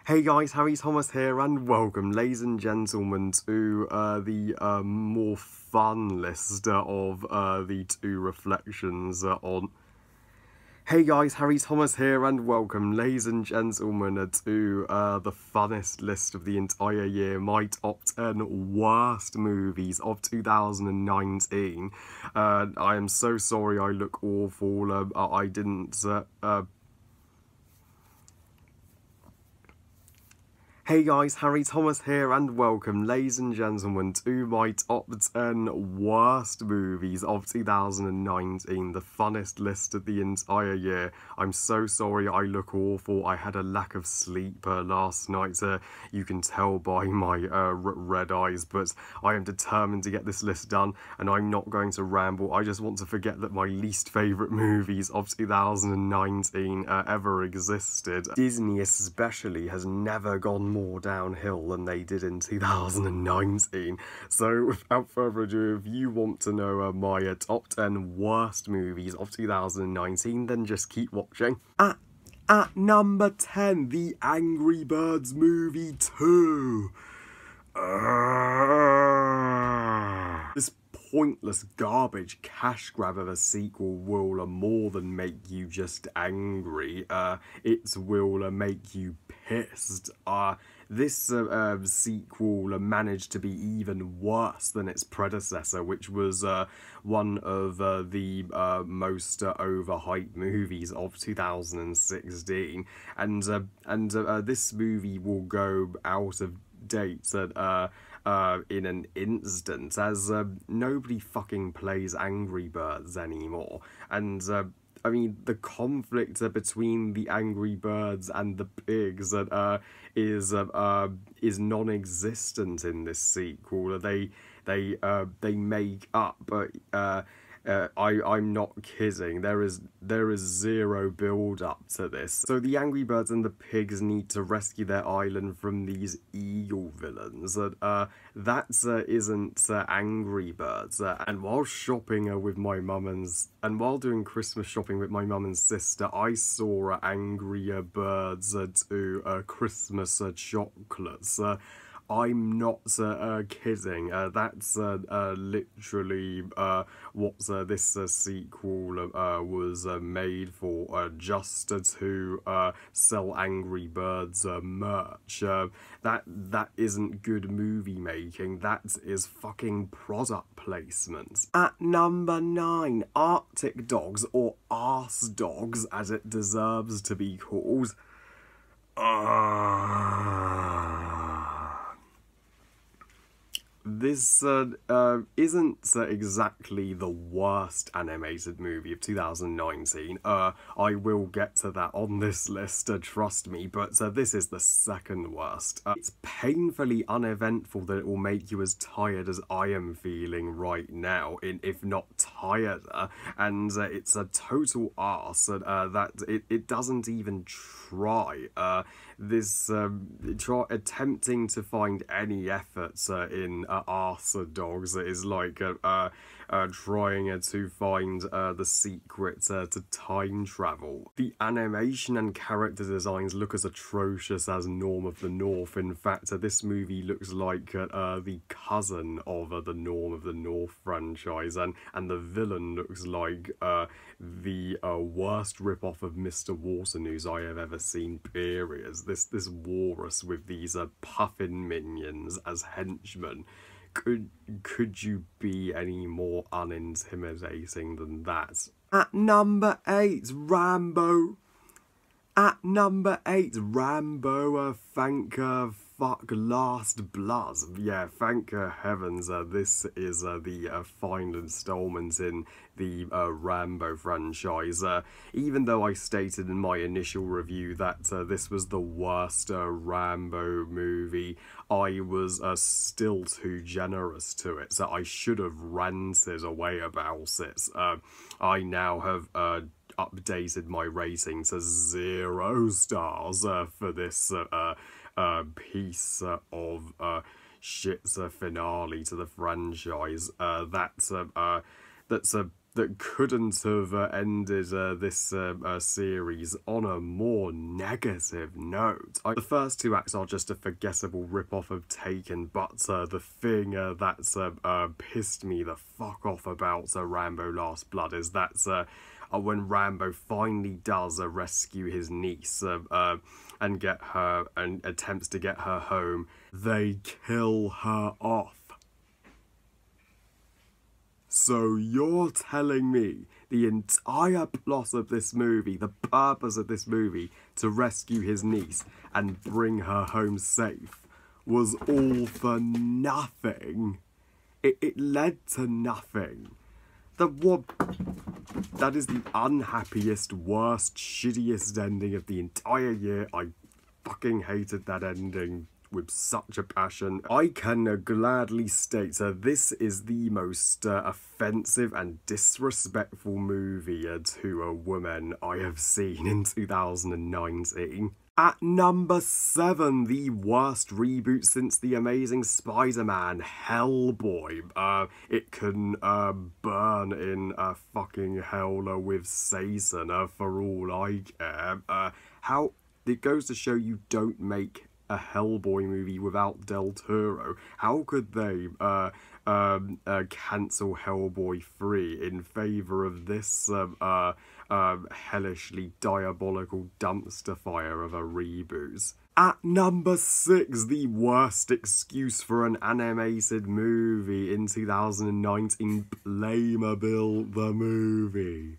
Hey guys, Harry Thomas here, and welcome, ladies and gentlemen, to the more fun list of the two reflections on... Hey guys, Harry Thomas here, and welcome, ladies and gentlemen, to the funnest list of the entire year, my top 10 worst movies of 2019. I am so sorry I look awful. I didn't... Hey guys, Harry Thomas here, and welcome, ladies and gentlemen, to my top 10 worst movies of 2019, the funnest list of the entire year. I'm so sorry I look awful. I had a lack of sleep last night, you can tell by my red eyes, but I am determined to get this list done, and I'm not going to ramble. I just want to forget that my least favourite movies of 2019 ever existed. Disney especially has never gone more downhill than they did in 2019. So without further ado, if you want to know my top 10 worst movies of 2019, then just keep watching. At number 10, The Angry Birds Movie 2. This pointless garbage cash grab of a sequel will more than make you just angry. It will make you pissed. This sequel managed to be even worse than its predecessor, which was one of the most overhyped movies of 2016, and this movie will go out of date in an instant, as nobody fucking plays Angry Birds anymore, and I mean, the conflict between the Angry Birds and the pigs is non-existent in this sequel. They make up. I'm not kidding. There is zero build up to this. So the Angry Birds and the pigs need to rescue their island from these eagle villains. That isn't Angry Birds. And while shopping with my mum and while doing Christmas shopping with my mum and sister, I saw Angry Birds 2 Christmas chocolates. I'm not kidding. That's literally what this sequel was made for, just to sell Angry Birds merch. That isn't good movie making. That is fucking product placement. At number 9, Arctic Dogs, or Arse Dogs as it deserves to be called. This isn't exactly the worst animated movie of 2019. I will get to that on this list, trust me, but this is the second worst. It's painfully uneventful that it will make you as tired as I am feeling right now, if not tireder, and it's a total arse that it doesn't even try. Attempting to find any efforts in Arse Dogs is like trying to find the secret to time travel. The animation and character designs look as atrocious as Norm of the North. In fact, this movie looks like the cousin of the Norm of the North franchise, and the villain looks like the worst rip-off of Mr. Waternoose I have ever seen, period. This walrus with these puffin minions as henchmen. Could you be any more unintimidating than that? At number 8, Rambo. At number 8, Rambo, thank fuck Last Blood. Yeah, thank heavens this is the final installment in the Rambo franchise. Even though I stated in my initial review that this was the worst Rambo movie, I was still too generous to it, so I should have ranted away about it. I now have updated my rating to 0 stars for this piece of shit's finale to the franchise. That's that couldn't have ended this series on a more negative note. The first two acts are just a forgettable rip-off of Taken, but the thing that's pissed me the fuck off about Rambo Last Blood is that when Rambo finally does rescue his niece and get her and attempts to get her home, they kill her off. So you're telling me the entire plot of this movie, the purpose of this movie, to rescue his niece and bring her home safe, was all for nothing? It led to nothing. That is the unhappiest, worst, shittiest ending of the entire year. I fucking hated that ending with such a passion. I can gladly state this is the most offensive and disrespectful movie to a woman I have seen in 2019. At number 7, the worst reboot since The Amazing Spider-Man, Hellboy. It can burn in fucking hell with Satan for all I care. How it goes to show you don't make a Hellboy movie without Del Toro. How could they cancel Hellboy 3 in favour of this hellishly diabolical dumpster fire of a reboot? At number 6, the worst excuse for an animated movie in 2019, Blamable the movie.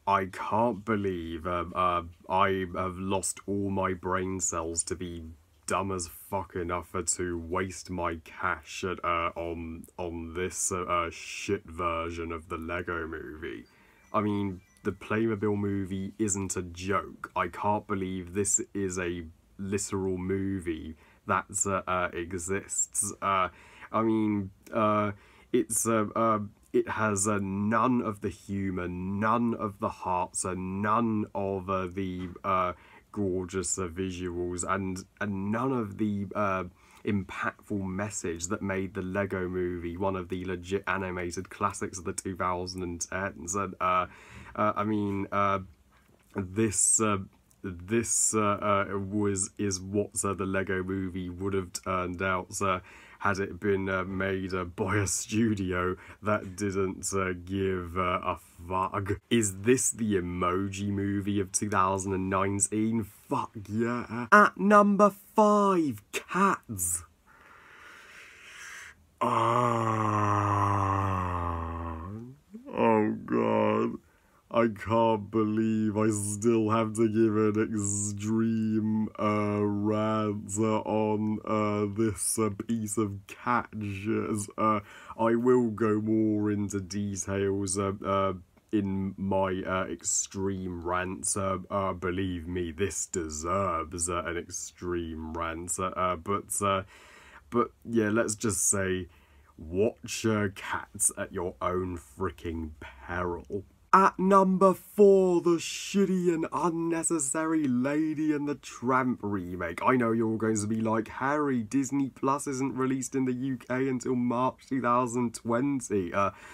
I can't believe I have lost all my brain cells to be dumb as fuck enough to waste my cash on this shit version of the Lego movie. I mean, the Playmobil movie isn't a joke. I can't believe this is a literal movie that exists. I mean, it has none of the humour, none of the hearts, none of the gorgeous visuals, and none of the impactful message that made the Lego movie one of the legit animated classics of the 2010s. And I mean, this is what the Lego movie would have turned out had it been made by a studio that didn't give a fuck. Is this the Emoji Movie of 2019? Fuck yeah. At number 5, Cats. Oh god. I can't believe I still have to give an extreme rant on this piece of cat shit. I will go more into details in my extreme rants. Believe me, this deserves an extreme rant. But yeah, let's just say, watch Cats at your own freaking peril. At number 4, the shitty and unnecessary Lady and the Tramp remake. I know you're all going to be like, Harry, Disney Plus isn't released in the UK until March 2020,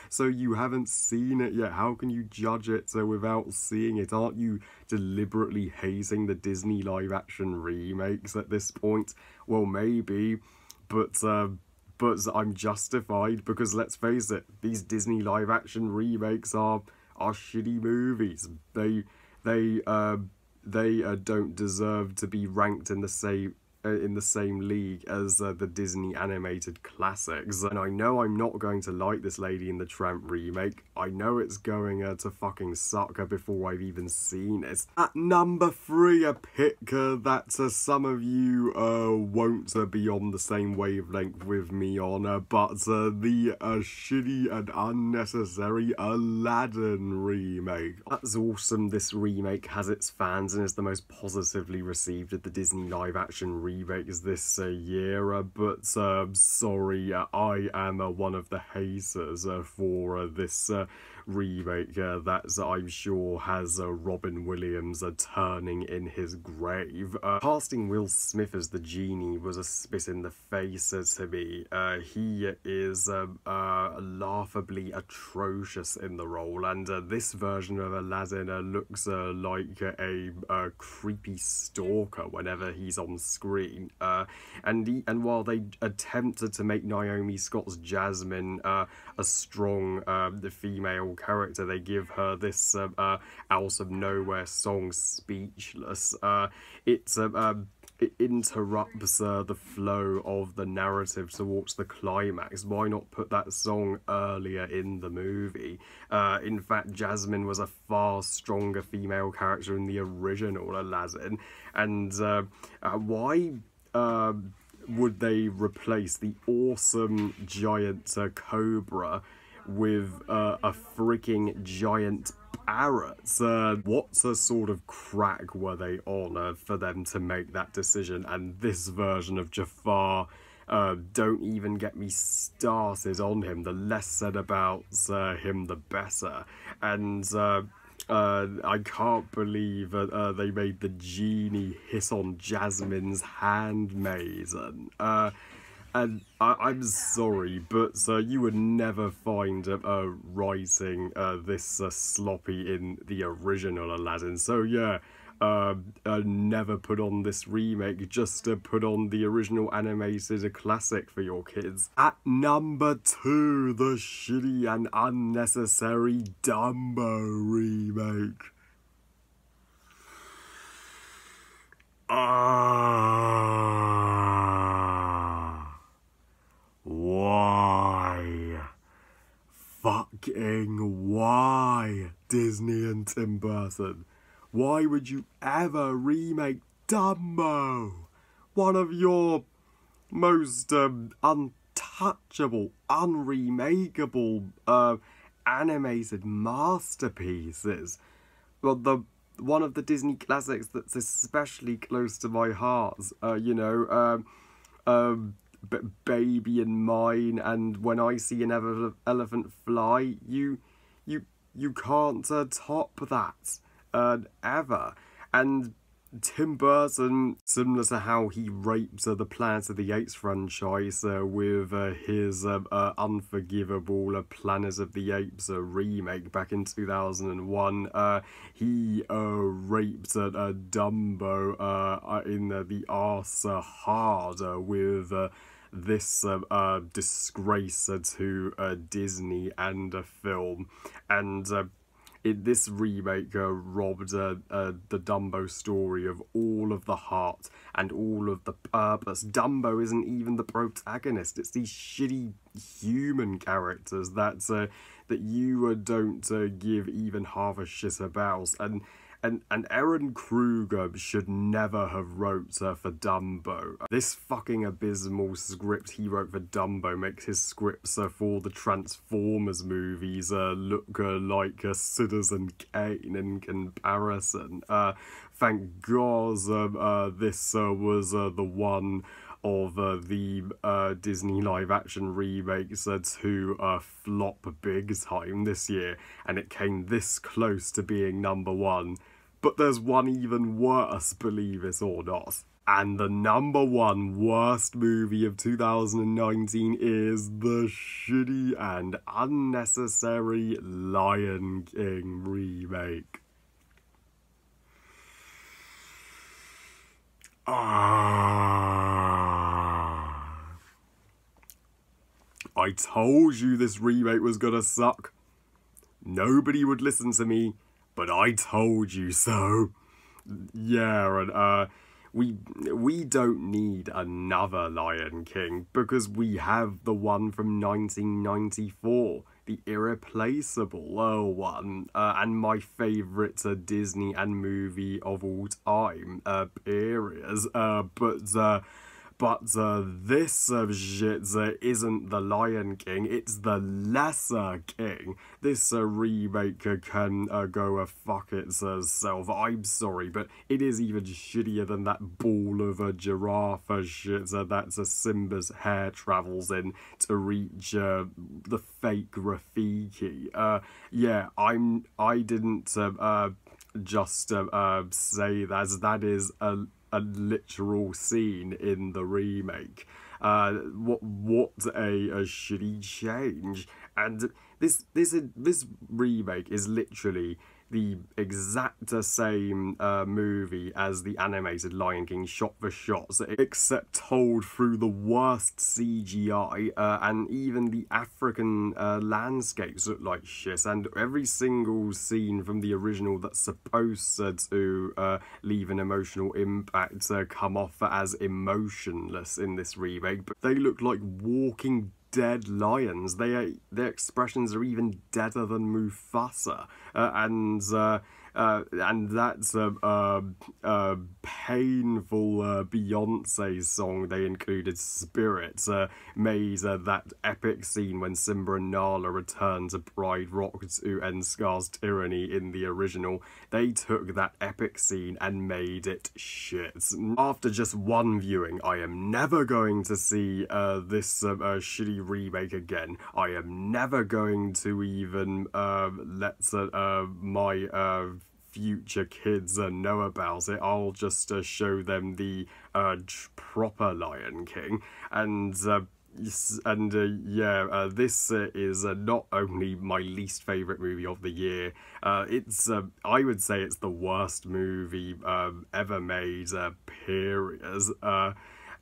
so you haven't seen it yet. How can you judge it without seeing it? Aren't you deliberately hating the Disney live-action remakes at this point? Well, maybe, but I'm justified, because let's face it, these Disney live-action remakes are shitty movies. They don't deserve to be ranked in the same league as the Disney animated classics. And I know I'm not going to like this Lady and the Tramp remake. I know it's going to fucking suck before I've even seen it. At number 3, a pick that some of you won't be on the same wavelength with me on, but the shitty and unnecessary Aladdin remake. That's awesome. This remake has its fans and is the most positively received of the Disney live-action remakes this year, but sorry, I am one of the haters for this remake that I'm sure has Robin Williams turning in his grave. Casting Will Smith as the genie was a spit in the face to me. He is laughably atrocious in the role, and this version of Aladdin looks like a creepy stalker whenever he's on screen. And while they attempted to make Naomi Scott's Jasmine a strong female character, they give her this out of nowhere song Speechless. It interrupts the flow of the narrative towards the climax. Why not put that song earlier in the movie? In fact, Jasmine was a far stronger female character in the original Aladdin. And why would they replace the awesome giant cobra with a freaking giant parrots? What sort of crack were they on for them to make that decision? And this version of Jafar, don't even get me started on him. The less said about him, the better. And I can't believe they made the genie hiss on Jasmine's handmaiden. And I'm sorry, but you would never find writing this sloppy in the original Aladdin. So yeah, never put on this remake, just put on the original animated classic for your kids. At number 2, the shitty and unnecessary Dumbo remake. Why? Fucking why, Disney and Tim Burton? Why would you ever remake Dumbo? One of your most untouchable, unremakeable animated masterpieces. Well, one of the Disney classics that's especially close to my heart. Baby and Mine, and When I See an Elephant Fly. You can't top that ever. And Tim Burton, similar to how he raped the Planet of the Apes franchise with his unforgivable Planet of the Apes remake back in 2001, he raped Dumbo in the arse hard with this disgrace to Disney and a film. And this remake robbed the Dumbo story of all of the heart and all of the purpose. Dumbo isn't even the protagonist. It's these shitty human characters that you don't give even half a shit about. And Aaron Kruger should never have wrote for Dumbo. This fucking abysmal script he wrote for Dumbo makes his scripts for the Transformers movies look like Citizen Kane in comparison. Thank God this was the one of the Disney live-action remakes to flop big time this year, and it came this close to being number 1. But there's one even worse, believe it or not. And the number 1 worst movie of 2019 is the shitty and unnecessary Lion King remake. I told you this remake was gonna suck. Nobody would listen to me, but I told you so. Yeah, and we don't need another Lion King because we have the one from 1994, the irreplaceable one, and my favourite Disney and movie of all time, period. But this shit isn't the Lion King, it's the Lesser King. This remake can go fuck itself. I'm sorry, but it is even shittier than that ball of a giraffe shit that Simba's hair travels in to reach the fake Rafiki. Yeah, I didn't just say that is a literal scene in the remake. What a shitty change. And this remake is literally the exact same movie as the animated Lion King, shot for shot, except told through the worst CGI, and even the African landscapes look like shit, and every single scene from the original that's supposed to leave an emotional impact come off as emotionless in this remake, but they look like walking dead lions. Their expressions are even deader than Mufasa, and that's a painful Beyonce song they included, Spirit, made that epic scene when Simba and Nala return to Pride Rock to end Scar's tyranny in the original. They took that epic scene and made it shit. After just one viewing, I am never going to see this shitty remake again. I am never going to even let my future kids know about it. I'll just show them the proper Lion King, and yeah, this is not only my least favourite movie of the year, it's I would say it's the worst movie ever made, period.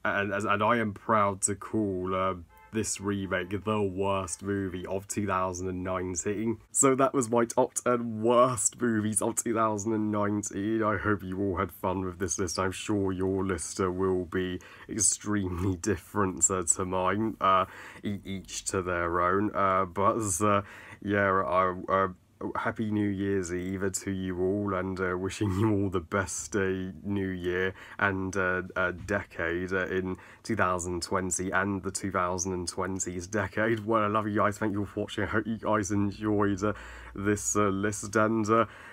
And I am proud to call this remake the worst movie of 2019. So that was my top 10 worst movies of 2019. I hope you all had fun with this list. I'm sure your list will be extremely different to mine, each to their own. But yeah, Happy New Year's Eve to you all, and wishing you all the best new year and decade in 2020 and the 2020s decade. Well, I love you guys. Thank you for watching. I hope you guys enjoyed this list. And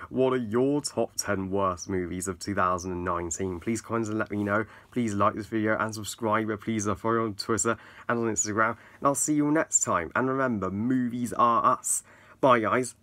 what are your top 10 worst movies of 2019? Please comment and let me know. Please like this video and subscribe. Please follow on Twitter and on Instagram. And I'll see you all next time. And remember, movies are us. Bye, guys.